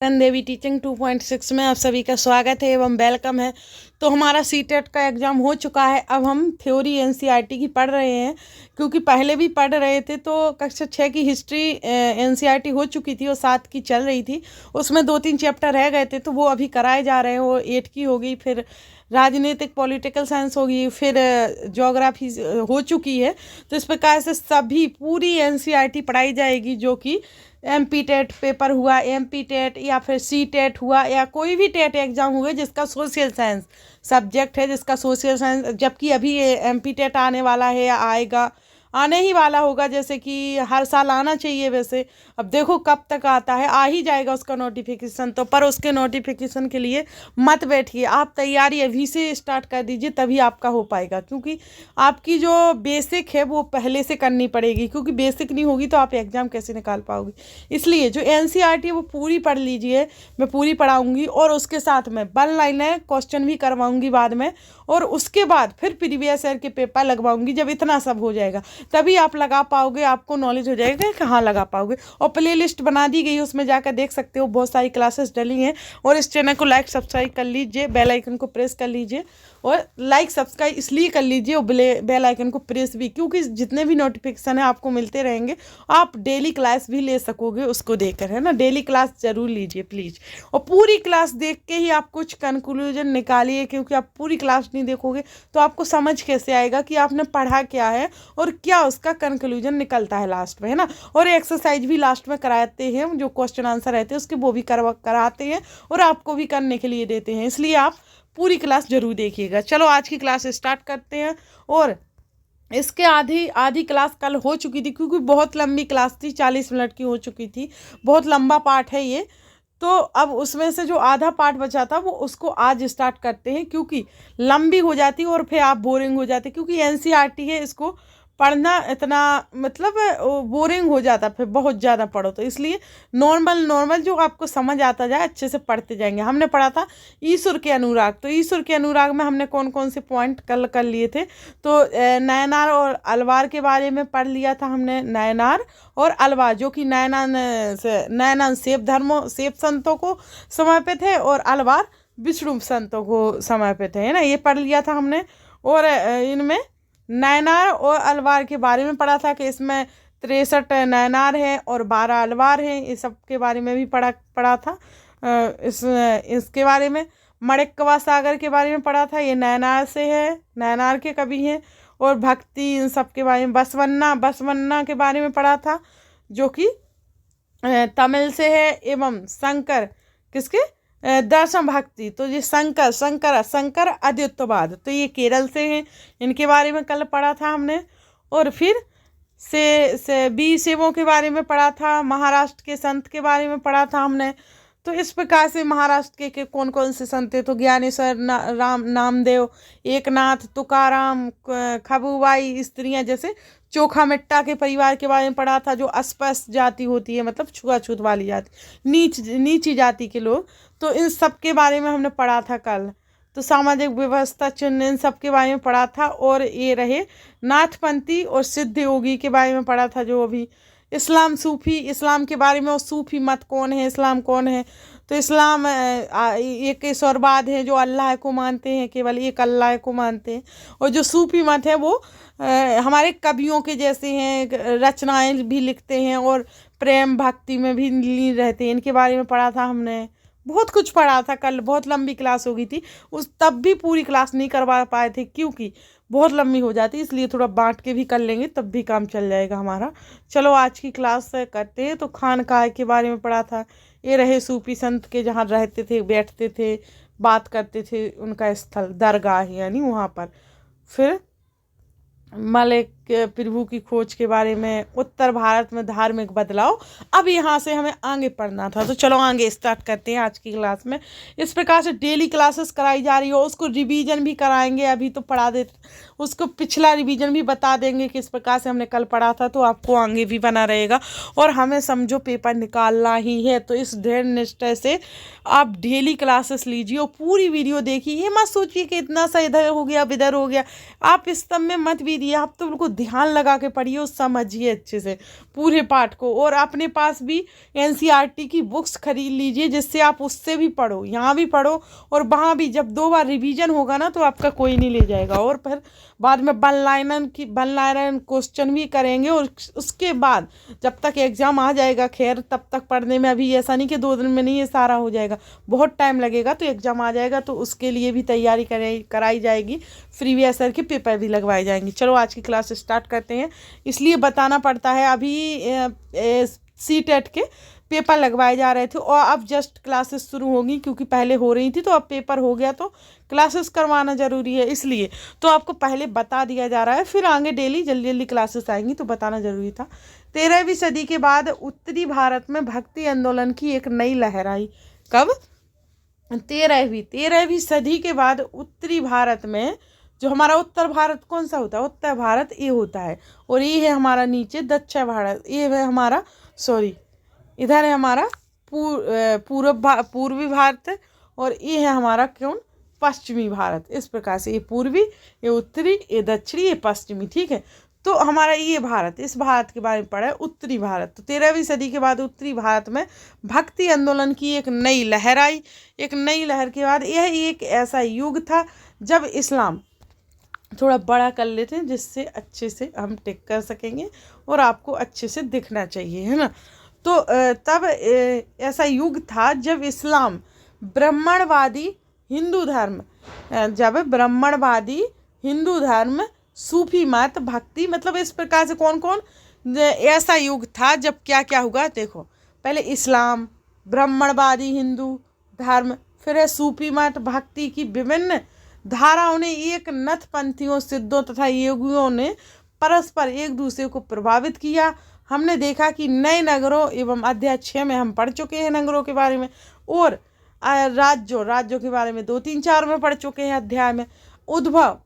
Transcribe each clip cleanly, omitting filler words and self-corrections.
Kiran Devi teaching 2.6 में आप सभी का स्वागत है एवं वेलकम है। तो हमारा सीटेट का एग्ज़ाम हो चुका है। अब हम थ्योरी एनसीईआरटी की पढ़ रहे हैं, क्योंकि पहले भी पढ़ रहे थे। तो कक्षा 6 की हिस्ट्री एनसीईआरटी हो चुकी थी और 7 की चल रही थी। उसमें 2-3 चैप्टर रह गए थे, तो वो अभी कराए जा रहे हैं। वो 8 की होगी, फिर राजनीतिक पॉलिटिकल साइंस होगी, फिर ज्योग्राफी हो चुकी है। तो इस प्रकार से सभी पूरी एनसीईआरटी पढ़ाई जाएगी, जो कि एमपी टेट पेपर हुआ, एमपी टेट या फिर सी टेट हुआ, या कोई भी टेट एग्जाम हुए जिसका सोशल साइंस सब्जेक्ट है, जिसका सोशल साइंस, जबकि अभी ये एमपी टेट आने वाला है या आएगा, आने ही वाला होगा। जैसे कि हर साल आना चाहिए वैसे। अब देखो कब तक आता है, आ ही जाएगा उसका नोटिफिकेशन। तो पर उसके नोटिफिकेशन के लिए मत बैठिए, आप तैयारी अभी से स्टार्ट कर दीजिए, तभी आपका हो पाएगा। क्योंकि आपकी जो बेसिक है वो पहले से करनी पड़ेगी, क्योंकि बेसिक नहीं होगी तो आप एग्ज़ाम कैसे निकाल पाओगे। इसलिए जो एनसीईआरटी है वो पूरी पढ़ लीजिए, मैं पूरी पढ़ाऊँगी, और उसके साथ में वन लाइनर क्वेश्चन भी करवाऊँगी बाद में। और उसके बाद फिर प्रीवियस ईयर के पेपर लगवाऊँगी। जब इतना सब हो जाएगा तभी आप लगा पाओगे, आपको नॉलेज हो जाएगा कहाँ लगा पाओगे। और प्ले लिस्ट बना दी गई है, उसमें जाकर देख सकते हो, बहुत सारी क्लासेस डली हैं। और इस चैनल को लाइक सब्सक्राइब कर लीजिए, बेल आइकन को प्रेस कर लीजिए। और लाइक सब्सक्राइब इसलिए कर लीजिए और बेल आइकन को प्रेस भी, क्योंकि जितने भी नोटिफिकेशन है आपको मिलते रहेंगे। आप डेली क्लास भी ले सकोगे उसको देखकर, है ना। डेली क्लास जरूर लीजिए प्लीज़। और पूरी क्लास देख के ही आप कुछ कंक्लूजन निकालिए, क्योंकि आप पूरी क्लास नहीं देखोगे तो आपको समझ कैसे आएगा कि आपने पढ़ा क्या है और क्या उसका कंक्लूजन निकलता है लास्ट में, है ना। और एक्सरसाइज भी लास्ट में कराते हैं, जो क्वेश्चन आंसर रहते हैं उसके वो भी कराते हैं, और आपको भी करने के लिए देते हैं। इसलिए आप पूरी क्लास जरूर देखिएगा। चलो आज की क्लास स्टार्ट करते हैं। और इसके आधी आधी क्लास कल हो चुकी थी, क्योंकि बहुत लंबी क्लास थी, 40 मिनट की हो चुकी थी। बहुत लंबा पार्ट है ये। तो अब उसमें से जो आधा पार्ट बचा था वो उसको आज स्टार्ट करते हैं, क्योंकि लंबी हो जाती है और फिर आप बोरिंग हो जाते, क्योंकि एनसीईआरटी है, इसको पढ़ना इतना मतलब बोरिंग हो जाता फिर बहुत ज़्यादा पढ़ो तो। इसलिए नॉर्मल नॉर्मल जो आपको समझ आता जाए अच्छे से पढ़ते जाएंगे। हमने पढ़ा था ईश्वर के अनुराग। तो ईश्वर के अनुराग में हमने कौन कौन से पॉइंट कल कर लिए थे। तो नयनार और अलवार के बारे में पढ़ लिया था हमने। नयनार और अलवार, जो कि नयनार शिव धर्मों शिव संतों को समर्पित है, और अलवार विष्णु संतों को समर्पित है ना। ये पढ़ लिया था हमने। और इनमें नयनार और अलवार के बारे में पढ़ा था कि इसमें 63 नयनार हैं और 12 अलवार हैं। इस सब के बारे में भी पढ़ा था। इसके बारे में मणिकवा सागर के बारे में पढ़ा था। ये नयनार से है, नयनार के कवि हैं। और भक्ति इन सब के बारे में बसवन्ना के बारे में पढ़ा था, जो कि तमिल से है। एवं शंकर किसके दर्शन भक्ति, तो ये शंकर अद्वैतवाद, तो ये केरल से हैं। इनके बारे में कल पढ़ा था हमने। और फिर से बी सेवों के बारे में पढ़ा था। महाराष्ट्र के संत के बारे में पढ़ा था हमने। तो इस प्रकार से महाराष्ट्र के कौन कौन से संत थे, तो ज्ञानेश्वर, राम नामदेव, एकनाथ, तुकाराम, खबूबाई स्त्रियां, जैसे चोखा मिट्टा के परिवार के बारे में पढ़ा था, जो अस्पृश्य जाति होती है, मतलब छुआछूत वाली जाति, नीची जाति के लोग। तो इन सब के बारे में हमने पढ़ा था कल। तो सामाजिक व्यवस्था चिन्ह, इन सब के बारे में पढ़ा था। और ये रहे नाथपंथी और सिद्ध योगी के बारे में पढ़ा था, जो अभी इस्लाम, सूफी इस्लाम के बारे में। और सूफी मत कौन है, इस्लाम कौन है। तो इस्लाम एक ईश्वरवाद है, जो अल्लाह को मानते हैं, केवल एक अल्लाह को मानते हैं। और जो सूफी मत है वो हमारे कवियों के जैसे हैं, रचनाएं भी लिखते हैं और प्रेम भक्ति में भी लीन रहते हैं। इनके बारे में पढ़ा था हमने। बहुत कुछ पढ़ा था कल, बहुत लंबी क्लास हो गई थी उस, तब भी पूरी क्लास नहीं करवा पाए थे, क्योंकि बहुत लंबी हो जाती, इसलिए थोड़ा बांट के भी कर लेंगे तब भी काम चल जाएगा हमारा। चलो आज की क्लास करते हैं। तो खानकाह के बारे में पढ़ा था। ये रहे सूफी संत के जहाँ रहते थे, बैठते थे, बात करते थे, उनका स्थल दरगाह यानी वहाँ पर। फिर मलिक प्रभु की खोज के बारे में, उत्तर भारत में धार्मिक बदलाव। अब यहाँ से हमें आगे पढ़ना था, तो चलो आगे स्टार्ट करते हैं आज की क्लास में। इस प्रकार से डेली क्लासेस कराई जा रही हो, उसको रिवीजन भी कराएंगे। अभी तो पढ़ा दे, उसको पिछला रिवीजन भी बता देंगे किस प्रकार से हमने कल पढ़ा था, तो आपको आगे भी बना रहेगा। और हमें समझो पेपर निकालना ही है, तो इस दृढ़ निश्चय से आप डेली क्लासेस लीजिए और पूरी वीडियो देखिए। ये मत सोचिए कि इतना सा इधर हो गया इधर हो गया, आप इस सब में मत भी दिए, आप तो बिल्कुल ध्यान लगा के पढ़िए और समझिए अच्छे से पूरे पाठ को। और अपने पास भी एनसीईआरटी की बुक्स खरीद लीजिए, जिससे आप उससे भी पढ़ो, यहाँ भी पढ़ो और वहाँ भी। जब 2 बार रिवीजन होगा ना तो आपका कोई नहीं ले जाएगा। और फिर बाद में वन लाइनर क्वेश्चन भी करेंगे। और उसके बाद जब तक एग्ज़ाम आ जाएगा, खैर तब तक पढ़ने में, अभी ऐसा नहीं कि 2 दिन में नहीं ये सारा हो जाएगा, बहुत टाइम लगेगा। तो एग्ज़ाम आ जाएगा तो उसके लिए भी तैयारी कराई जाएगी, प्रीवियस ईयर के पेपर भी लगवाए जाएंगे। चलो आज की क्लास स्टार्ट करते हैं। इसलिए बताना पड़ता है, अभी सीटेट के पेपर लगवाए जा रहे थे और अब जस्ट क्लासेस शुरू होंगी, क्योंकि पहले हो रही थी तो अब पेपर हो गया तो क्लासेस करवाना ज़रूरी है, इसलिए तो आपको पहले बता दिया जा रहा है। फिर आगे डेली जल्दी जल्दी क्लासेस आएंगी तो बताना ज़रूरी था। 13वीं सदी के बाद उत्तरी भारत में भक्ति आंदोलन की एक नई लहर आई। कब? 13वीं सदी के बाद उत्तरी भारत में, जो हमारा उत्तर भारत कौन सा होता है? उत्तर भारत ये होता है, और ये है हमारा नीचे दक्षिण भारत, ये है हमारा इधर है हमारा पूर्वी भारत, और ये है हमारा पश्चिमी भारत। इस प्रकार से ये पूर्वी, ये उत्तरी, ये दक्षिणी, ये पश्चिमी, ठीक है। तो हमारा ये भारत, इस भारत के बारे में पढ़ा है, उत्तरी भारत। तो 13वीं सदी के बाद उत्तरी भारत में भक्ति आंदोलन की एक नई लहर आई। एक नई लहर के बाद यह एक ऐसा युग था जब इस्लाम, थोड़ा बड़ा कर लेते हैं जिससे अच्छे से हम टिक कर सकेंगे और आपको अच्छे से दिखना चाहिए, है ना। तो तब ऐसा युग था जब इस्लाम ब्राह्मणवादी हिंदू धर्म, सूफी मत, भक्ति, मतलब इस प्रकार से कौन कौन, ऐसा युग था जब क्या क्या हुआ देखो। पहले इस्लाम, ब्राह्मणवादी हिंदू धर्म, फिर है सूफी मत, भक्ति की विभिन्न धाराओं ने एक नथपंथियों, सिद्धों तथा योगियों ने परस्पर एक दूसरे को प्रभावित किया। हमने देखा कि नए नगरों एवं अध्याय 6 में हम पढ़ चुके हैं नगरों के बारे में, और राज्यों के बारे में 2, 3, 4 में पढ़ चुके हैं अध्याय में। उद्भव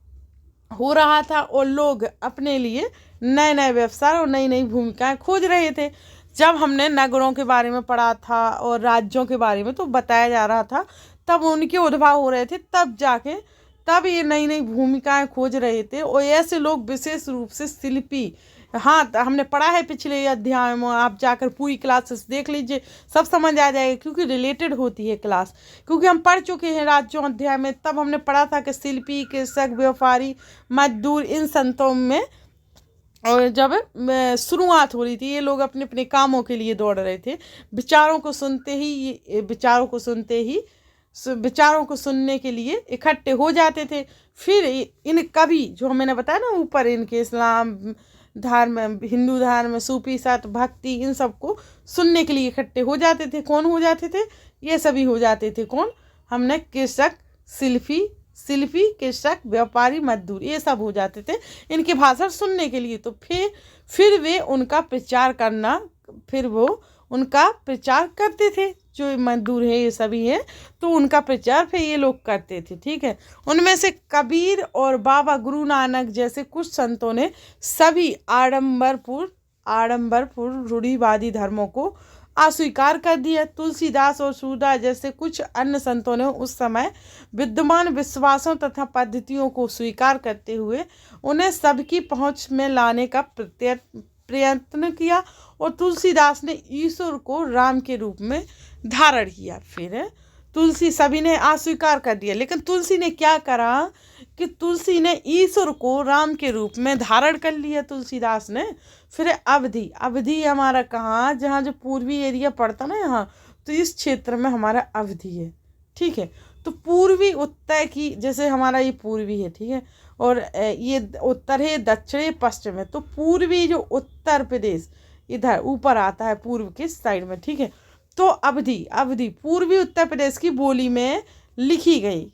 हो रहा था और लोग अपने लिए नए नए व्यवसाय और नई नई भूमिकाएं खोज रहे थे। जब हमने नगरों के बारे में पढ़ा था और राज्यों के बारे में तो बताया जा रहा था, तब उनके उद्भव हो रहे थे, तब ये नई नई भूमिकाएं खोज रहे थे। और ऐसे लोग विशेष रूप से शिल्पी, हाँ हमने पढ़ा है पिछले अध्याय में, आप जाकर पूरी क्लासेस देख लीजिए, सब समझ आ जाएगा, क्योंकि रिलेटेड होती है क्लास, क्योंकि हम पढ़ चुके हैं राज्यों अध्याय में। तब हमने पढ़ा था कि शिल्पी, कृषक, व्यापारी, मजदूर, इन संतों में, और जब शुरुआत हो रही थी, ये लोग अपने अपने कामों के लिए दौड़ रहे थे। विचारों को सुनने के लिए इकट्ठे हो जाते थे। फिर इन कवि, जो मैंने बताया ना ऊपर, इनके इस्लाम धर्म, हिंदू धर्म, सूफी सत, भक्ति, इन सबको सुनने के लिए इकट्ठे हो जाते थे। कौन हो जाते थे? ये सभी हो जाते थे। कौन? हमने कृषक, शिल्पी, कृषक, व्यापारी, मजदूर, ये सब हो जाते थे इनके भाषण सुनने के लिए। तो फिर वे उनका प्रचार करते थे। जो मजदूर है ये सभी हैं, तो उनका प्रचार फिर ये लोग करते थे, ठीक है। उनमें से कबीर और बाबा गुरु नानक जैसे कुछ संतों ने सभी आडंबरपूर्ण रूढ़िवादी धर्मों को अस्वीकार कर दिया। तुलसीदास और सूरदास जैसे कुछ अन्य संतों ने उस समय विद्यमान विश्वासों तथा पद्धतियों को स्वीकार करते हुए उन्हें सबकी पहुंच में लाने का प्रयत्न किया, और तुलसीदास ने ईश्वर को राम के रूप में धारण किया। फिर तुलसी, सभी ने अस्वीकार कर दिया, लेकिन तुलसी ने क्या करा कि तुलसी ने ईश्वर को राम के रूप में धारण कर लिया, तुलसीदास ने। फिर अवधि हमारा कहाँ, जहाँ जो पूर्वी एरिया पड़ता ना यहाँ, तो इस क्षेत्र में हमारा अवधि है, ठीक है। तो पूर्वी उत्तर की, जैसे हमारा ये पूर्वी है, ठीक है, और ये उत्तर है, दक्षिण है, पश्चिम है। तो पूर्वी जो उत्तर प्रदेश इधर ऊपर आता है पूर्व के साइड में, ठीक है। तो अवधि पूर्वी उत्तर प्रदेश की बोली में लिखी गई।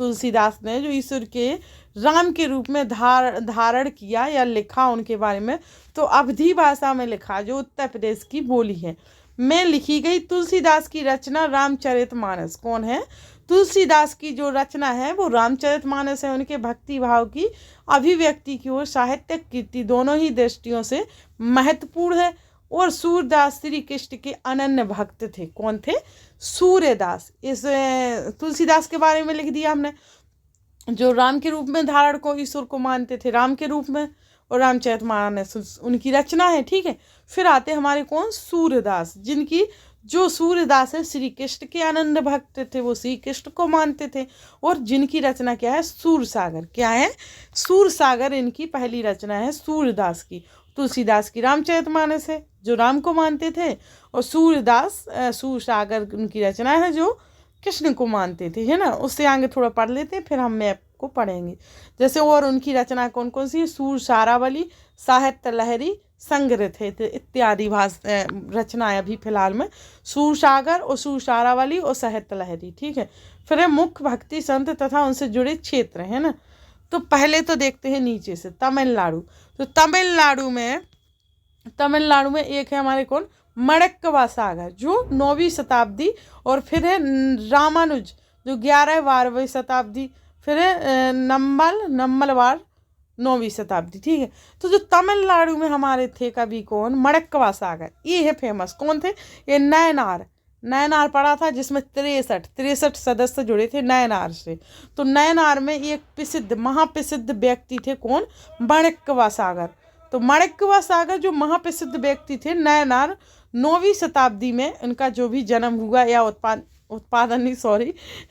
तुलसीदास ने जो ईश्वर के राम के रूप में धारण किया या लिखा उनके बारे में, तो अवधी भाषा में लिखा, जो उत्तर प्रदेश की बोली है, में लिखी गई। तुलसीदास की रचना रामचरितमानस। कौन है? तुलसीदास की जो रचना है वो रामचरितमानस है। उनके भक्ति भाव की अभिव्यक्ति की ओर साहित्यिक कीर्ति दोनों ही दृष्टियों से महत्वपूर्ण है। और सूरदास श्री कृष्ण के अनन्य भक्त थे। कौन थे? सूर्यदास। इस तुलसीदास के बारे में लिख दिया हमने, जो राम के रूप में धारण को ईश्वर को मानते थे, राम के रूप में, और रामचरितमानस उनकी रचना है, ठीक है। फिर आते हमारे कौन, सूरदास, जिनकी जो सूरदास है श्री कृष्ण के आनंद भक्त थे, वो श्री कृष्ण को मानते थे, और जिनकी रचना क्या है, सूरसागर। क्या है, सूरसागर इनकी पहली रचना है सूरदास की। तुलसीदास की रामचरितमानस है जो राम को मानते थे, और सूरदास सूरसागर उनकी रचना है जो कृष्ण को मानते थे, है ना। उससे आगे थोड़ा पढ़ लेते हैं, फिर हम मैप को पढ़ेंगे। जैसे और उनकी रचना कौन कौन सी है, सूरसारावली, साहित्य लहरी, संग्रह थे इत्यादि रचनाएं अभी फिलहाल में, सूरसागर और सूरसारावली और साहित्य लहरी, ठीक है। फिर है मुख्य भक्ति संत तथा उनसे जुड़े क्षेत्र, है ना। तो पहले तो देखते हैं नीचे से तमिलनाडु। तो तमिलनाडु में एक है हमारे कौन, मणक्कवा सागर, जो 9वीं शताब्दी, और फिर है रामानुज जो 11-12वीं शताब्दी, फिर है नम्मलवार 9वीं शताब्दी, ठीक है। तो जो तमिलनाडु में हमारे थे कवि कौन, मणक्कवा सागर, ये है फेमस। कौन थे ये, नयनार पढ़ा था, जिसमें 63 सदस्य जुड़े थे नयनार से। तो नयनार में एक महाप्रसिद्ध व्यक्ति थे कौन, मणक्कवा सागर। तो मणक्कवा सागर जो महाप्रसिद्ध व्यक्ति थे नयनार, 9वीं शताब्दी में इनका जो भी जन्म हुआ या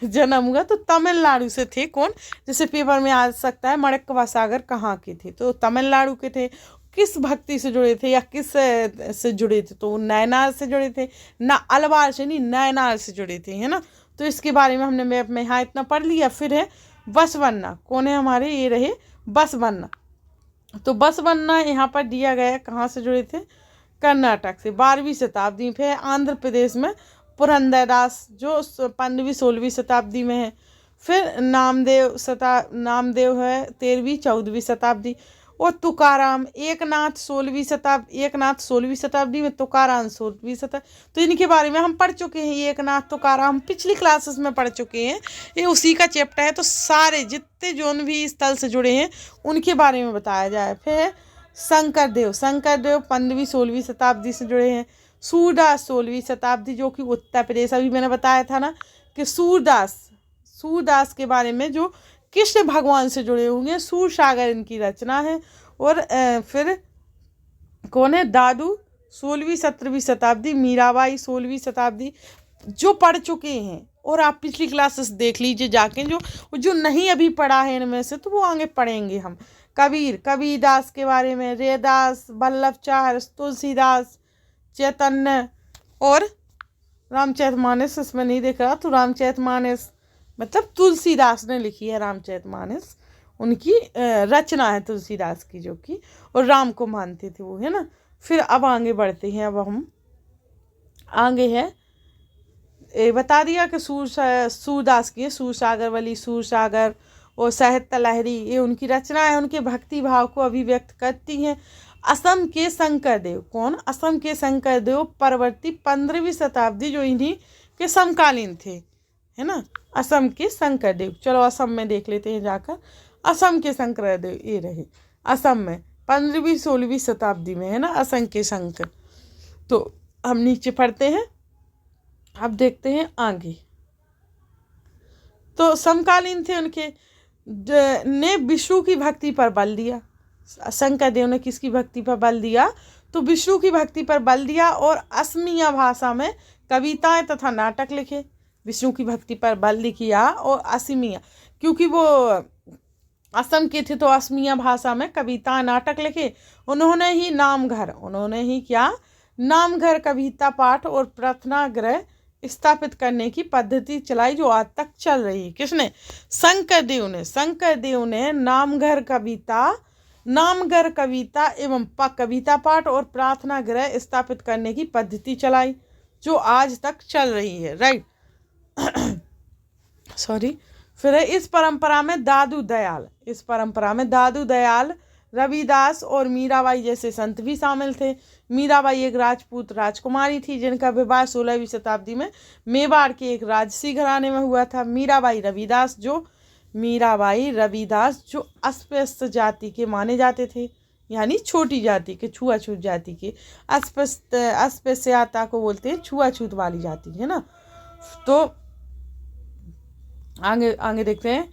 जन्म हुआ, तो तमिलनाडु से थे कौन। जैसे पेपर में आ सकता है मणक्कवा सागर कहाँ के थे, तो तमिलनाडु के थे। किस भक्ति से जुड़े थे या किस से जुड़े थे, तो नयनार से जुड़े थे ना, अलवार से नहीं, नयनार से जुड़े थे, है ना। तो इसके बारे में हमने मैप में यहाँ इतना पढ़ लिया। फिर है बसवन्ना, कौन है हमारे, ये रहे बसवन्ना। तो बसवन्ना यहाँ पर दिया गया कहाँ से जुड़े थे, कर्नाटक से, 12वीं शताब्दी। फिर आंध्र प्रदेश में पुरंदरदास जो 15वीं-16वीं शताब्दी में है। फिर नामदेव है 13वीं-14वीं शताब्दी, और तुकाराम एकनाथ 16वीं शताब्दी में, तुकाराम 16वीं शताब्दी। तो इनके बारे में हम पढ़ चुके हैं, ये एकनाथ तुकाराम पिछली क्लासेस में पढ़ चुके हैं, ये उसी का चैप्टर है। तो सारे जितने जो भी स्थल से जुड़े हैं उनके बारे में बताया जाए। फिर शंकरदेव 15वीं-16वीं शताब्दी से जुड़े हैं। सूरदास 16वीं शताब्दी, जो कि उत्तर प्रदेश, अभी मैंने बताया था ना कि सूरदास के बारे में जो कृष्ण भगवान से जुड़े होंगे, सूरसागर इनकी रचना है। और फिर कौन है, दादू 16वीं-17वीं शताब्दी, मीराबाई 16वीं शताब्दी, जो पढ़ चुके हैं। और आप पिछली क्लासेस देख लीजिए जाके, जो नहीं अभी पढ़ा है इनमें से, तो वो आगे पढ़ेंगे हम। कबीरदास के बारे में, रैदास, वल्लभचार, तुलसीदास, चैतन्य, और रामचरितमानस इसमें नहीं दिख रहा, तो रामचरितमानस मतलब तुलसीदास ने लिखी है रामचरितमानस, उनकी रचना है तुलसीदास की, जो कि और राम को मानते थे वो, है ना। फिर अब आगे बढ़ते हैं। अब हम आगे है बता दिया कि सूरदास की सूरसागरवली, सूरसागर और साहित्य लहरी, ये उनकी रचना है, उनके भक्ति भाव को अभिव्यक्त करती हैं। असम के शंकरदेव, कौन, असम के शंकरदेव परवर्ती 15वीं शताब्दी, जो इन्हीं के समकालीन थे, है ना। असम के शंकरदेव, चलो असम में देख लेते हैं जाकर। असम के शंकरदेव ये रहे, असम में 15वीं-16वीं शताब्दी में, है ना, असम के शंकर। तो हम नीचे पढ़ते हैं, अब देखते हैं आगे। तो समकालीन थे उनके, ने विष्णु की भक्ति पर बल दिया। शंकरदेव ने किसकी भक्ति पर बल दिया, तो विष्णु की भक्ति पर बल दिया, और असमिया भाषा में कविताएं तथा नाटक लिखे। विष्णु की भक्ति पर बल किया, और असमिया, क्योंकि वो असम के थे, तो असमिया भाषा में कविता नाटक लिखे। उन्होंने ही क्या, नामघर, कविता पाठ और प्रार्थना गृह स्थापित करने की पद्धति चलाई, जो आज तक चल रही है। किसने, शंकरदेव ने नामघर कविता एवं कविता पाठ और प्रार्थना गृह स्थापित करने की पद्धति चलाई, जो आज तक चल रही है, राइट। सॉरी। फिर इस परंपरा में दादू दयाल, रविदास और मीराबाई जैसे संत भी शामिल थे। मीराबाई एक राजपूत राजकुमारी थी, जिनका विवाह 16वीं शताब्दी में मेवाड़ के एक राजसी घराने में हुआ था। मीराबाई रविदास जो अस्पृश्य जाति के माने जाते थे, यानी छोटी जाति के, छुआछूत जाति के, अस्पृश्यता को बोलते हैं छुआछूत वाली जाति, है ना। तो आगे देखते हैं।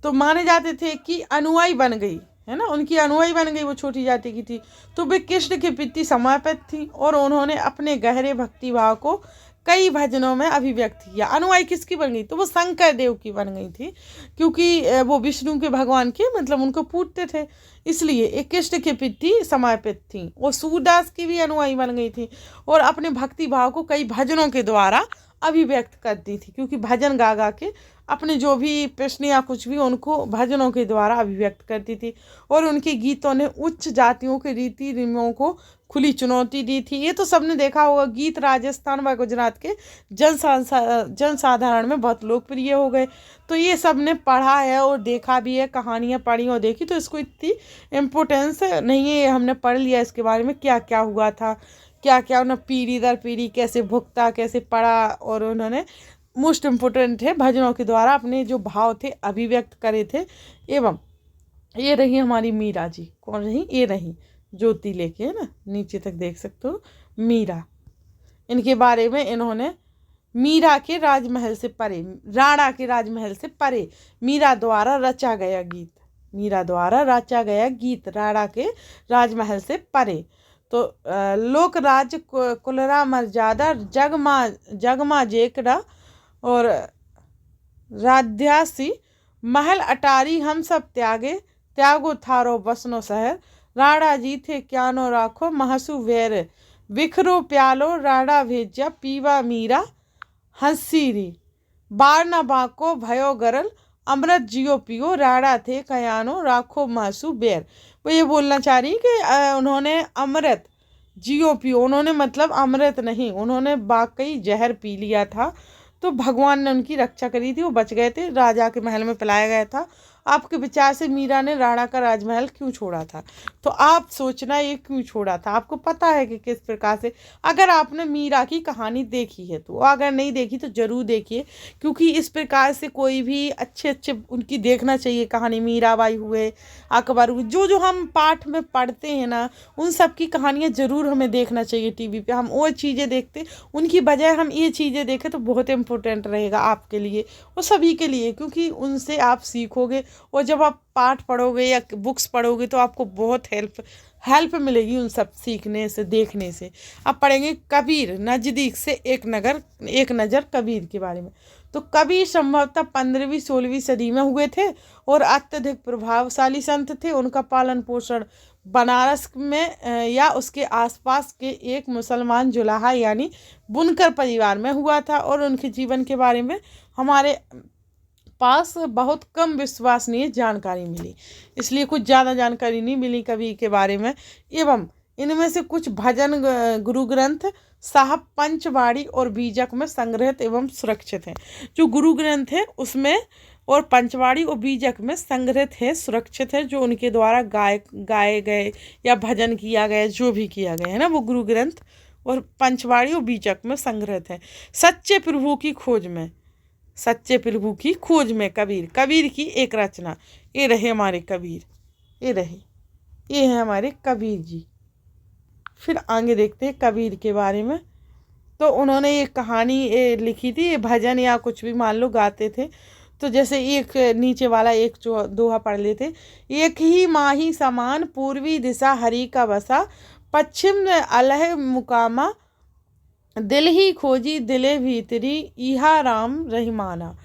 तो माने जाते थे कि अनुयायी बन गई, है ना, उनकी अनुयायी बन गई, वो छोटी जाति की थी। तो वे कृष्ण के प्रति समर्पित थी और उन्होंने अपने गहरे भक्ति भाव को कई भजनों में अभिव्यक्त किया। अनुयायी किसकी बन गई? तो वो शंकर देव की बन गई थी, क्योंकि वो विष्णु के भगवान के मतलब उनको पूजते थे, इसलिए एक कृष्ण के प्रति समर्पित थी। वो सूरदास की भी अनुयायी बन गई थी और अपने भक्ति भाव को कई भजनों के द्वारा अभिव्यक्त करती थी, क्योंकि भजन गा गा के अपने जो भी प्रश्न या कुछ भी उनको भजनों के द्वारा अभिव्यक्त करती थी। और उनके गीतों ने उच्च जातियों के रीति रिवाजों को खुली चुनौती दी थी। ये तो सबने देखा होगा, गीत राजस्थान व गुजरात के जनसाधारण में बहुत लोकप्रिय हो गए। तो ये सब ने पढ़ा है और देखा भी है, कहानियाँ पढ़ी और देखी, तो इसको इतनी इम्पोर्टेंस नहीं है, हमने पढ़ लिया इसके बारे में क्या क्या हुआ था, क्या क्या उन्होंने पीढ़ी दर पीढ़ी कैसे भुगता, कैसे पढ़ा, और उन्होंने मोस्ट इम्पोर्टेंट है भजनों के द्वारा अपने जो भाव थे अभिव्यक्त करे थे। एवं ये रही हमारी मीरा जी। कौन रही? ये रही, ज्योति लेके, है ना, नीचे तक देख सकते हो, मीरा। इनके बारे में इन्होंने मीरा के राजमहल से परे, राणा के राजमहल से परे मीरा द्वारा रचा गया गीत, मीरा द्वारा रचा गया गीत राणा के राजमहल से परे। तो लोकराज कुलरा मर्यादा जगमा जेकड़ा और राध्यासी महल अटारी हम सब त्यागो थारो बसनो शहर, राणा जी थे क्यानो राखो महसु वेर, बिखरो प्यालो राणा भेजा पीवा मीरा हंसीरी, बार न बाको भयो गरल अमृत जियो पियो, राणा थे कयानो राखो महसु बेर। वो ये बोलना चाह रही कि उन्होंने अमृत जियो पियो, उन्होंने मतलब अमृत नहीं, उन्होंने वाकई जहर पी लिया था, तो भगवान ने उनकी रक्षा करी थी, वो बच गए थे, राजा के महल में पिलाया गया था। आपके विचार से मीरा ने राणा का राजमहल क्यों छोड़ा था? तो आप सोचना ये क्यों छोड़ा था, आपको पता है कि किस प्रकार से। अगर आपने मीरा की कहानी देखी है तो, अगर नहीं देखी तो ज़रूर देखिए, क्योंकि इस प्रकार से कोई भी अच्छे अच्छे उनकी देखना चाहिए कहानी। मीराबाई हुए, अकबर हुए, जो जो हम पाठ में पढ़ते हैं ना, उन सब की कहानियाँ ज़रूर हमें देखना चाहिए टीवी पे। हम वो चीज़ें देखते, उनकी बजाय हम ये चीज़ें देखें तो बहुत इम्पोर्टेंट रहेगा आपके लिए और सभी के लिए, क्योंकि उनसे आप सीखोगे। और जब आप पाठ पढ़ोगे या बुक्स पढ़ोगे तो आपको बहुत हेल्प मिलेगी उन सब सीखने से, देखने से। अब पढ़ेंगे कबीर, नज़दीक से एक नज़र कबीर के बारे में। तो कबीर संभवतः 15वीं-16वीं सदी में हुए थे और अत्यधिक प्रभावशाली संत थे। उनका पालन पोषण बनारस में या उसके आसपास के एक मुसलमान जुलाहा यानी बुनकर परिवार में हुआ था। और उनके जीवन के बारे में हमारे पास बहुत कम विश्वसनीय जानकारी मिली, इसलिए कुछ ज़्यादा जानकारी नहीं मिली कबीर के बारे में। एवं इनमें से कुछ भजन गुरु ग्रंथ साहब पंचवाड़ी और बीजक में संग्रहित एवं सुरक्षित हैं। जो गुरु ग्रंथ है उसमें और पंचवाड़ी और बीजक में संग्रहित है, सुरक्षित है, जो उनके द्वारा गाए गए या भजन किया गया, जो भी किया गया है ना, वो गुरु ग्रंथ और पंचवाड़ी और बीजक में संग्रहित है। सच्चे प्रभु की खोज में, सच्चे प्रभु की खोज में कबीर की एक रचना। ये रहे हमारे कबीर, ये है हमारे कबीर जी। फिर आगे देखते हैं कबीर के बारे में। तो उन्होंने ये कहानी लिखी थी, ये भजन या कुछ भी मान लो गाते थे। तो जैसे एक नीचे वाला एक जो दोहा पढ़ लेते, एक ही माही समान पूर्वी दिशा हरि का बसा, पश्चिम अलह मुकामा दिल ही खोजी दिले भीतरी, इहा राम रहीमाना।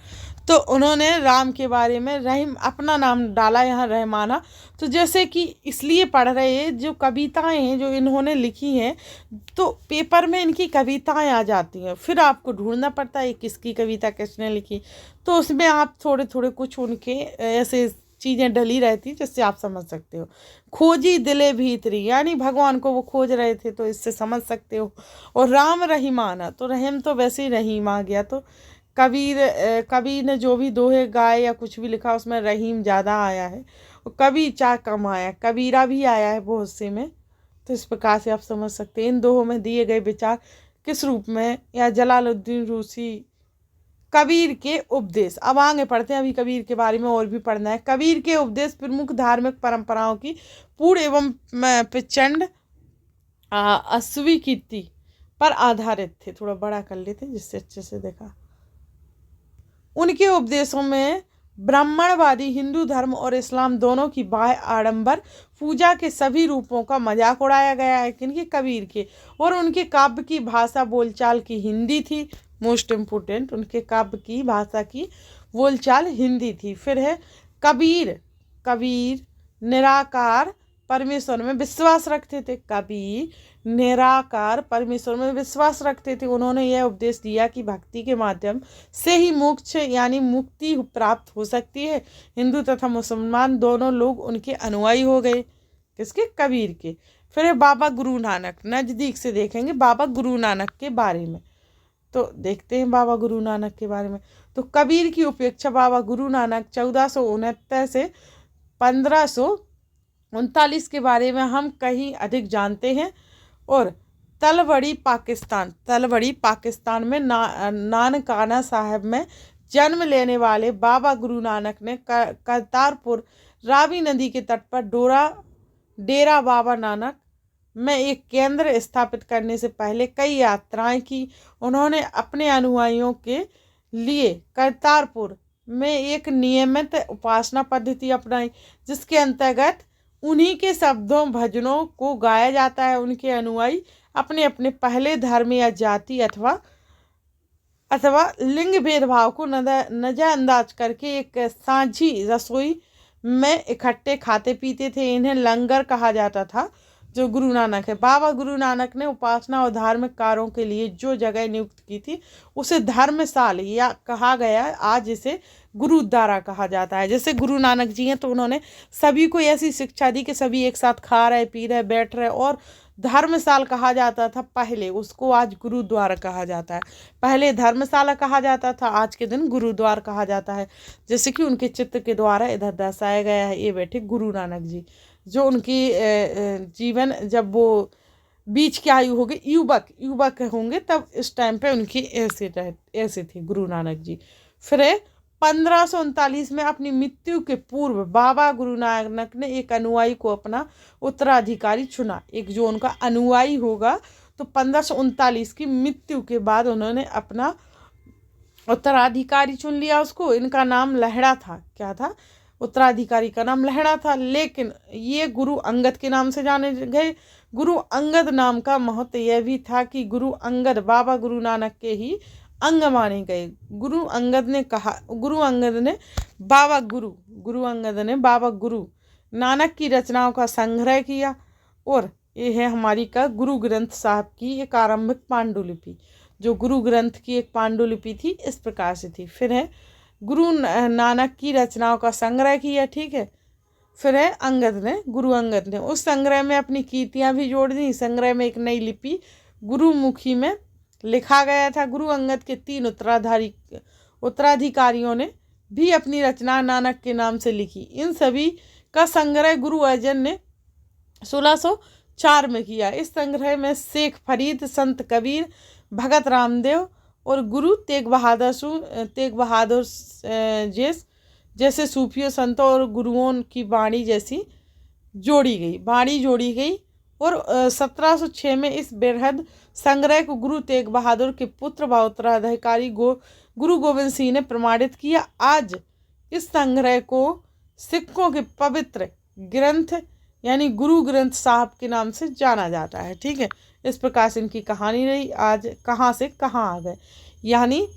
तो उन्होंने राम के बारे में रहीम अपना नाम डाला यहाँ रहमाना। तो जैसे कि इसलिए पढ़ रहे हैं, जो कविताएं हैं जो इन्होंने लिखी हैं, तो पेपर में इनकी कविताएं आ जाती हैं, फिर आपको ढूंढना पड़ता है किसकी कविता किसने लिखी। तो उसमें आप थोड़े थोड़े कुछ उनके ऐसे चीज़ें डली रहती जिससे आप समझ सकते हो। खोजी दिले भीतरी यानी भगवान को वो खोज रहे थे, तो इससे समझ सकते हो। और राम रहीमाना, तो रहीम तो वैसे ही रहीम आ गया। तो कबीर ने जो भी दोहे गाए या कुछ भी लिखा उसमें रहीम ज़्यादा आया है और कबीर चा कम आया, कबीरा भी आया है बहुत से में। तो इस प्रकार से आप समझ सकते हैं इन दोहों में दिए गए विचार किस रूप में। या जलालुद्दीन रूसी कबीर के उपदेश। अब आगे पढ़ते हैं, अभी कबीर के बारे में और भी पढ़ना है। कबीर के उपदेश प्रमुख धार्मिक परंपराओं की पूर्ण एवं प्रचंड अस्वीकृति पर आधारित थे। थोड़ा बड़ा कर लेते जिससे अच्छे से देखा। उनके उपदेशों में ब्राह्मणवादी हिंदू धर्म और इस्लाम दोनों की बाह्य आडंबर पूजा के सभी रूपों का मजाक उड़ाया गया है। किनके? कबीर के। और उनके काव्य की भाषा बोलचाल की हिंदी थी। मोस्ट इम्पोर्टेंट, उनके काव्य की भाषा की बोलचाल हिंदी थी। फिर है कबीर। कबीर निराकार परमेश्वर में विश्वास रखते थे। कबीर निराकार परमेश्वर में विश्वास रखते थे। उन्होंने यह उपदेश दिया कि भक्ति के माध्यम से ही मोक्ष यानी मुक्ति प्राप्त हो सकती है। हिंदू तथा मुसलमान दोनों लोग उनके अनुयायी हो गए। किसके? कबीर के। फिर है बाबा गुरु नानक। नज़दीक से देखेंगे बाबा गुरु नानक के बारे में। तो देखते हैं बाबा गुरु नानक के बारे में। तो कबीर की उपेक्षा बाबा गुरु नानक 1469 से 1539 के बारे में हम कहीं अधिक जानते हैं। और तलवड़ी पाकिस्तान में नानकाना साहब में जन्म लेने वाले बाबा गुरु नानक ने करतारपुर रावी नदी के तट पर डेरा बाबा नानक में एक केंद्र स्थापित करने से पहले कई यात्राएं की। उन्होंने अपने अनुयायियों के लिए करतारपुर में एक नियमित उपासना पद्धति अपनाई, जिसके अंतर्गत उन्हीं के शब्दों भजनों को गाया जाता है। उनके अनुयायी अपने अपने पहले धर्म या जाति अथवा लिंग भेदभाव को नजरअंदाज करके एक साझी रसोई में इकट्ठे खाते पीते थे। इन्हें लंगर कहा जाता था। जो गुरु नानक है, बाबा गुरु नानक ने उपासना और धार्मिक कार्यों के लिए जो जगह नियुक्त की थी उसे धर्मशाला या कहा गया, आज इसे गुरुद्वारा कहा जाता है। जैसे गुरु नानक जी हैं तो उन्होंने सभी को ऐसी शिक्षा दी कि सभी एक साथ खा रहे, पी रहे, बैठ रहे, और धर्मशाला कहा जाता था पहले, उसको आज गुरुद्वारा कहा जाता है। पहले धर्मशाला कहा जाता था, आज के दिन गुरुद्वारा कहा जाता है। जैसे कि उनके चित्र के द्वारा इधर दर्शाया गया है। ये बैठे गुरु नानक जी, जो उनकी जीवन जब वो बीच की आयु होगी, युवक होंगे, तब इस टाइम पे उनकी ऐसे थी गुरु नानक जी। फिर 1539 में अपनी मृत्यु के पूर्व बाबा गुरु नानक ने एक अनुयायी को अपना उत्तराधिकारी चुना। एक जो उनका अनुयायी होगा, तो 1539 की मृत्यु के बाद उन्होंने अपना उत्तराधिकारी चुन लिया उसको। इनका नाम लहड़ा था। क्या था? उत्तराधिकारी का नाम लहड़ा था। लेकिन ये गुरु अंगद के नाम से जाने गए। गुरु अंगद नाम का महत्व यह भी था कि गुरु अंगद बाबा गुरु नानक के ही अंग माने गए। गुरु अंगद ने बाबा गुरु नानक की रचनाओं का संग्रह किया। और ये है हमारी का गुरु ग्रंथ साहब की एक आरंभिक पांडुलिपि। जो गुरु ग्रंथ की एक पांडुलिपि थी, इस प्रकार से थी। फिर है गुरु नानक की रचनाओं का संग्रह किया। ठीक है। फिर है गुरु अंगद ने उस संग्रह में अपनी कीर्तियाँ भी जोड़ दी। संग्रह में एक नई लिपि गुरुमुखी में लिखा गया था। गुरु अंगद के 3 उत्तराधिकारियों ने भी अपनी रचना नानक के नाम से लिखी। इन सभी का संग्रह गुरु अर्जन ने 1604 में किया। इस संग्रह में शेख फरीद, संत कबीर, भगत रामदेव और गुरु तेग बहादुर जैसे सूफियों, संतों और गुरुओं की बाणी जोड़ी गई। और 1706 में इस बृहद संग्रह को गुरु तेग बहादुर के पुत्र व उत्तराधिकारी गुरु गोविंद सिंह ने प्रमाणित किया। आज इस संग्रह को सिखों के पवित्र ग्रंथ यानी गुरु ग्रंथ साहब के नाम से जाना जाता है। ठीक है। इस प्रकार से इनकी कहानी रही। आज कहाँ से कहाँ आ गए, यानी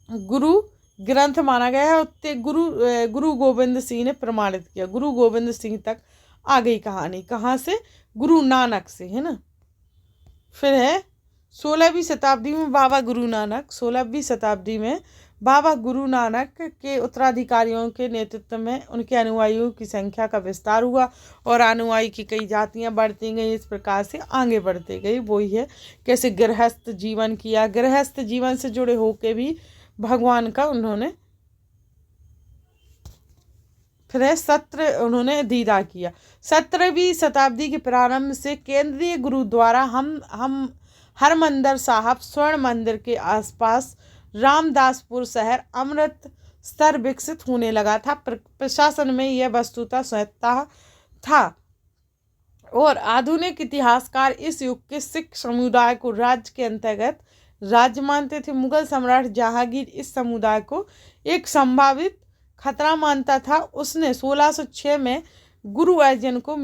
गुरु ग्रंथ माना गया है। उत्ते गुरु गोविंद सिंह ने प्रमाणित किया। गुरु गोविंद सिंह तक आ गई कहानी। कहाँ से? गुरु नानक से, है ना। फिर है 16वीं शताब्दी में बाबा गुरु नानक। 16वीं शताब्दी में बाबा गुरु नानक के उत्तराधिकारियों के नेतृत्व में उनके अनुयायियों की संख्या का विस्तार हुआ और अनुयायी की कई जातियां बढ़ती गई। इस प्रकार से आगे बढ़ते गई। वही है कैसे गृहस्थ जीवन किया, गृहस्थ जीवन से जुड़े होके भी भगवान का उन्होंने फिर सत्र उन्होंने दीदा किया। 17वीं शताब्दी के प्रारंभ से केंद्रीय गुरुद्वारा हम हरमंदिर साहब स्वर्ण मंदिर के आसपास रामदासपुर शहर अमृत स्तर विकसित होने लगा था। प्रशासन में यह वस्तुतः स्वायत्ता था और आधुनिक इतिहासकार इस युग के सिख समुदाय को राज्य के अंतर्गत राज्य मानते थे। मुगल सम्राट जहांगीर इस समुदाय को एक संभावित खतरा मानता था, उसने 1606 में गुरु अर्जन को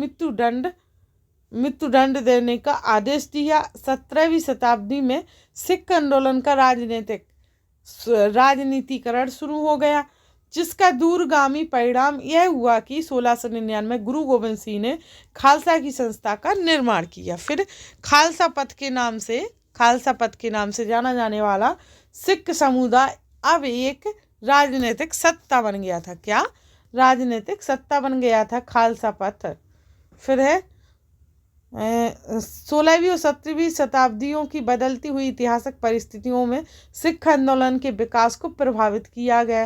मृत्युदंड देने का आदेश दिया। 17वीं शताब्दी में सिख आंदोलन का राजनीतिकरण शुरू हो गया, जिसका दूरगामी परिणाम यह हुआ कि 1699 गुरु गोबिंद सिंह ने खालसा की संस्था का निर्माण किया। फिर खालसा पंथ के नाम से जाना जाने वाला सिख समुदाय अब एक राजनीतिक सत्ता बन गया था। क्या? राजनीतिक सत्ता बन गया था खालसा पंथ। फिर है 16वीं और 17वीं शताब्दियों की बदलती हुई ऐतिहासिक परिस्थितियों में सिख आंदोलन के विकास को प्रभावित किया गया,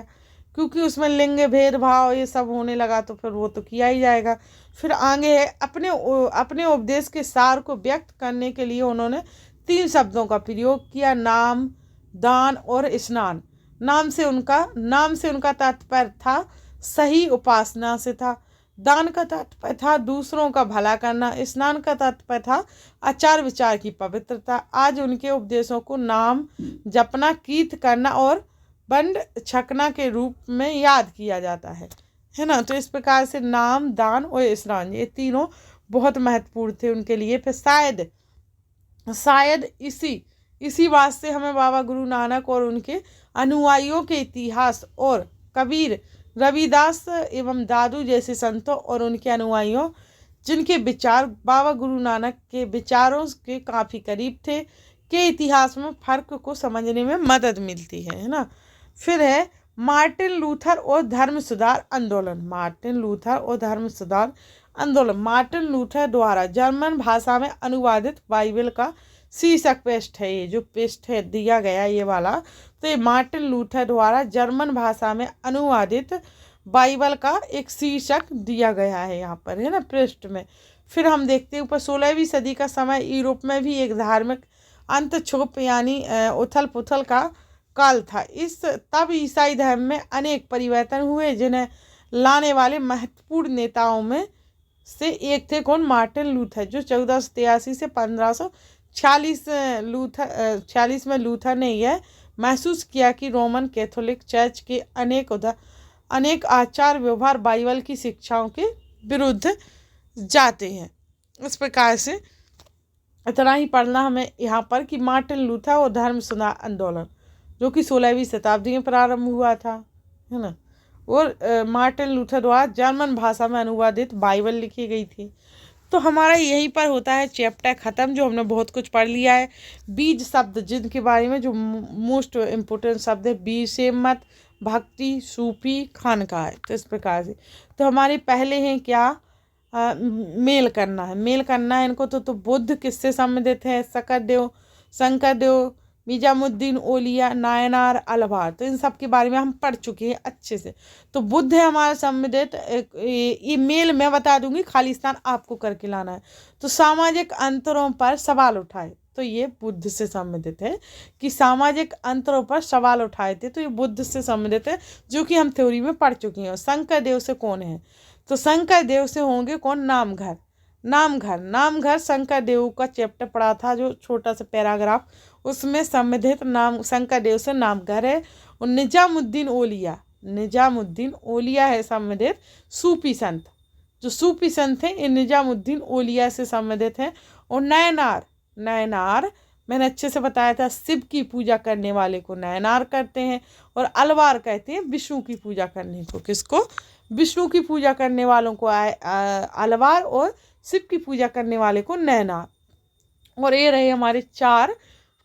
क्योंकि उसमें लिंग भेदभाव ये सब होने लगा, तो फिर वो तो किया ही जाएगा। फिर आगे है अपने उपदेश के सार को व्यक्त करने के लिए उन्होंने 3 शब्दों का प्रयोग किया, नाम, दान और स्नान। नाम से उनका तात्पर्य था सही उपासना से था। दान का तात्पर्य था दूसरों का भला करना। स्नान का तात्पर्य था आचार विचार की पवित्रता। आज उनके उपदेशों को नाम जपना, कीर्त करना और बंड छकना के रूप में याद किया जाता है ना। तो इस प्रकार से नाम, दान और स्नान ये तीनों बहुत महत्वपूर्ण थे उनके लिए। फिर शायद इसी बात से हमें बाबा गुरु नानक और उनके अनुयायियों के इतिहास और कबीर, रविदास एवं दादू जैसे संतों और उनके अनुयायियों जिनके विचार बाबा गुरु नानक के विचारों के काफ़ी करीब थे, के इतिहास में फ़र्क को समझने में मदद मिलती है ना। फिर है मार्टिन लूथर और धर्म सुधार आंदोलन। मार्टिन लूथर द्वारा जर्मन भाषा में अनुवादित बाइबल का शीर्षक पेस्ट है, ये जो पेस्ट है दिया गया ये वाला, तो ये मार्टिन लूथर द्वारा जर्मन भाषा में अनुवादित बाइबल का एक शीर्षक दिया गया है यहाँ पर, है ना, पृष्ठ में। फिर हम देखते हैं ऊपर 16वीं सदी का समय यूरोप में भी एक धार्मिक अंतक्षोभ यानी उथल पुथल का काल था। तब ईसाई धर्म में अनेक परिवर्तन हुए, जिन्हें लाने वाले महत्वपूर्ण नेताओं में से एक थे कौन? मार्टिन लूथर, जो 1483 से 1546 में लूथर ने यह महसूस किया कि रोमन कैथोलिक चर्च के अनेक आचार व्यवहार बाइबल की शिक्षाओं के विरुद्ध जाते हैं। इस प्रकार से इतना ही पढ़ना हमें यहाँ पर कि मार्टिन लूथर और धर्म सुधार आंदोलन जो कि 16वीं शताब्दी में प्रारंभ हुआ था, है ना, और मार्टिन लूथर द्वारा जर्मन भाषा में अनुवादित बाइबल लिखी गई थी। तो हमारा यहीं पर होता है चैप्टर ख़त्म, जो हमने बहुत कुछ पढ़ लिया है। बीज शब्द जिनके बारे में जो मोस्ट इम्पोर्टेंट शब्द है, बीज से मत, भक्ति, सूफी, खानका है। तो इस प्रकार से तो हमारे पहले हैं क्या? मेल करना है इनको। तो बुद्ध किससे संबंधित है? शंकरदेव, निजामुद्दीन औलिया, नायनार, अलवार। तो इन सब के बारे में हम पढ़ चुके हैं अच्छे से। तो बुद्ध है हमारा संबंधित। ये मेल मैं बता दूंगी, खालिस्तान आपको करके लाना है। तो सामाजिक अंतरों पर सवाल उठाए, तो ये बुद्ध से संबंधित है कि सामाजिक अंतरों पर सवाल उठाए थे, तो ये बुद्ध से संबंधित है, जो कि हम थ्योरी में पढ़ चुके हैं। और शंकरदेव से कौन है? तो शंकरदेव से होंगे कौन? नामघर शंकरदेव का चैप्टर पढ़ा था, जो छोटा सा पैराग्राफ, उसमें संबंधित नाम शंकरदेव से नामघर है। और निजामुद्दीन औलिया है संबंधित सूफी संत। जो सूफी संत हैं ये निजामुद्दीन औलिया से संबंधित हैं। और नयनार मैंने अच्छे से बताया था, शिव की पूजा करने वाले को नयनार कहते हैं। और अलवार कहते हैं विष्णु की पूजा करने को। किसको? विष्णु की पूजा करने वालों को अलवार, और शिव की पूजा करने वाले को नयनार। और ये रहे हमारे 4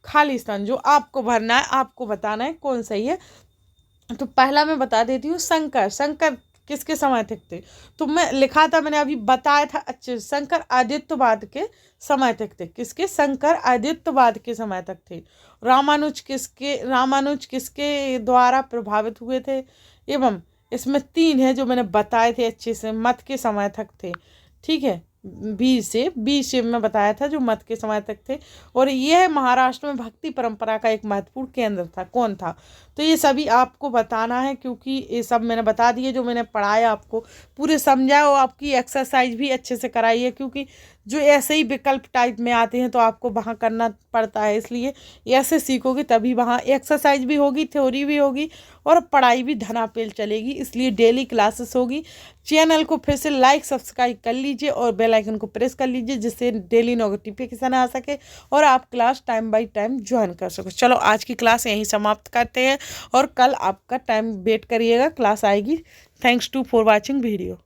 खालिस्तान, जो आपको भरना है, आपको बताना है कौन सही है। तो पहला मैं बता देती हूँ, शंकर किसके समय तक थे? तो मैं लिखा था, मैंने अभी बताया था अच्छे। शंकर आदित्यवाद के समय तक थे। किसके? शंकर आदित्यवाद के समय तक थे। रामानुज किसके द्वारा प्रभावित हुए थे? एवं इसमें 3 है जो मैंने बताए थे अच्छे से, मत के समय तक थे। ठीक है, बी से मैं बताया था जो मत के समय तक थे। और यह महाराष्ट्र में भक्ति परंपरा का एक महत्वपूर्ण केंद्र था। कौन था? तो ये सभी आपको बताना है, क्योंकि ये सब मैंने बता दिए जो मैंने पढ़ाया आपको पूरे समझाया, और आपकी एक्सरसाइज भी अच्छे से कराई है, क्योंकि जो ऐसे ही विकल्प टाइप में आते हैं तो आपको वहाँ करना पड़ता है, इसलिए ऐसे सीखोगे तभी वहाँ एक्सरसाइज भी होगी, थ्योरी भी होगी और पढ़ाई भी धनापेल चलेगी। इसलिए डेली क्लासेस होगी। चैनल को फिर से लाइक सब्सक्राइब कर लीजिए और बेल आइकन को प्रेस कर लीजिए, जिससे डेली नोटिफिकेशन आ सके और आप class time by time join कर सको। चलो आज की क्लास यहीं समाप्त करते हैं और कल आपका टाइम वेट करिएगा, क्लास आएगी। Thanks to for watching video.